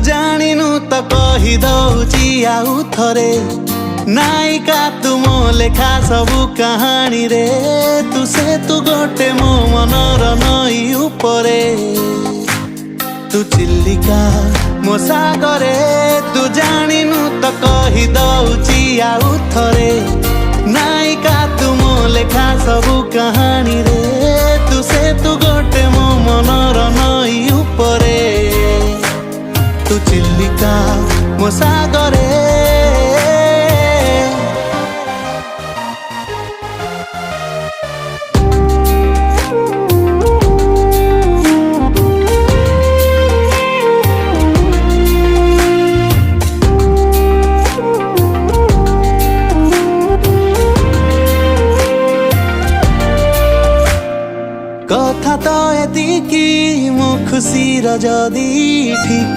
जानिनु त कहि दउची आउ थरे नायिका तु मो लेखा सबु कहानी रे तु से तु गोटे मो मनर नई उपरे तु चिल्लिका मो सागरे तु जानिनु त कहि दउची आउ थरे नायिका तु मो लेखा सबु कहानी रे तु से तु गोटे मो मनर नई उपरे तु चिल्लिका मो सागरे कथा तो एतिकी मो खुशी र जदी ठीक